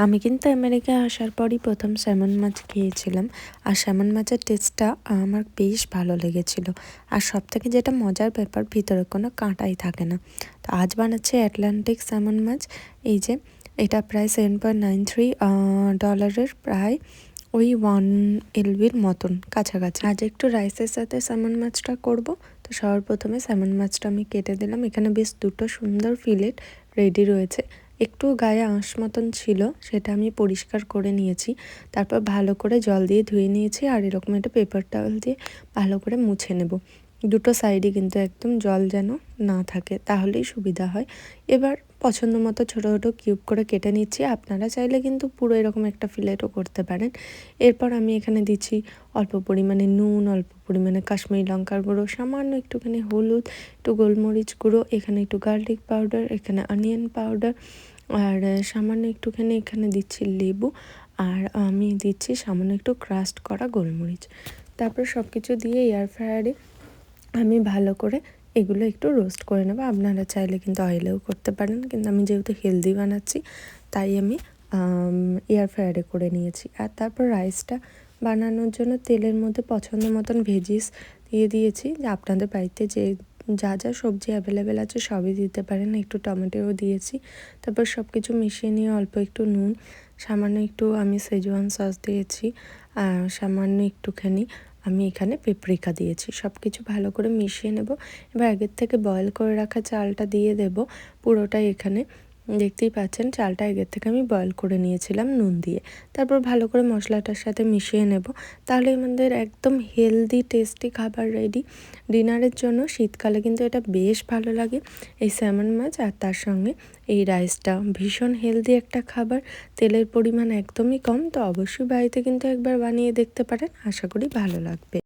আমি কিন্তু আমেরিকায় আসার পরই প্রথম স্যামন মাছ খেয়েছিলাম। আর স্যামন মাছের টেস্টটা আমার বেশ ভালো লেগেছিল। আর সবথেকে যেটা মজার ব্যাপার, ভিতরে কোনো কাঁটাই থাকে না। তো আজ বানাচ্ছি অ্যাটলান্টিক স্যামন মাছ। এই যে এটা প্রায় $7.93 প্রায় ওই 1 LBর মতন কাছাকাছি। আজ একটু রাইসের সাথে স্যামন মাছটা করব। তো সবার প্রথমে স্যামন মাছটা আমি কেটে দিলাম। এখানে বেশ দুটো সুন্দর ফিলেট রেডি রয়েছে। একটু গায়ে আঁশ মতন ছিল, সেটা আমি পরিষ্কার করে নিয়েছি। তারপর ভালো করে জল দিয়ে ধুয়ে নিয়েছি আর এরকম একটা পেপার টাওয়েল দিয়ে ভালো করে মুছে নেব। দুটো সাইডে কিন্তু একদম জল যেন না থাকে, তাহলেই সুবিধা হয়। এবার পছন্দ মতো ছোটো ছোটো কিউব করে কেটে নিচ্ছি। আপনারা চাইলে কিন্তু পুরো এরকম একটা ফিলেটও করতে পারেন। এরপর আমি এখানে দিচ্ছি অল্প পরিমাণে নুন, অল্প পরিমাণে কাশ্মীরি লঙ্কার গুঁড়ো, সামান্য একটুখানি হলুদ, একটু গোলমরিচ গুঁড়ো, এখানে একটু গার্লিক পাউডার, এখানে অনিয়ন পাউডার, আর সামান্য একটুখানি এখানে দিচ্ছি লেবু, আর আমি দিচ্ছি সামান্য একটু ক্রাস্ট করা গোলমরিচ। তারপর সব কিছু দিয়ে এয়ার ফ্রায়ারে আমি ভালো করে এগুলো একটু রোস্ট করে নেবো। আপনারা চাইলে কিন্তু অয়েলেও করতে পারেন, কিন্তু আমি যেহেতু হেলদি বানাচ্ছি তাই আমি এয়ার ফ্রায়ারে করে নিয়েছি। আর তারপর রাইসটা বানানোর জন্য তেলের মধ্যে পছন্দ মতন ভেজিস দিয়ে দিয়েছি। যে আপনাদের বাড়িতে যা যা সবজি অ্যাভেলেবেল আছে সবই দিতে পারেন, একটু টমেটোও দিয়েছি। তারপর সব কিছু মিশিয়ে নিয়ে অল্প একটু নুন, সামান্য একটু আমি সেজওয়ান সস দিয়েছি, সামান্য একটুখানি আমি এখানে পেপরিকা দিয়েছি। সব কিছু ভালো করে মিশিয়ে নেব। এবার আগের থেকে বয়েল করে রাখা চালটা দিয়ে দেব পুরোটাই। এখানে দেখতেই পাচ্ছেন চালটা আগের থেকে আমি বয়েল করে নিয়েছিলাম নুন দিয়ে। তারপর ভালো করে মশলাটার সাথে মিশিয়ে নেব। তাহলে আমাদের একদম হেলদি টেস্টি খাবার রেডি ডিনারের জন্য। শীতকালে কিন্তু এটা বেশ ভালো লাগে, এই স্যামন মাছ আর তার সঙ্গে এই রাইসটা। ভীষণ হেলদি একটা খাবার, তেলের পরিমাণ একদমই কম। তো অবশ্যই বাড়িতে কিন্তু একবার বানিয়ে দেখতে পারেন, আশা করি ভালো লাগবে।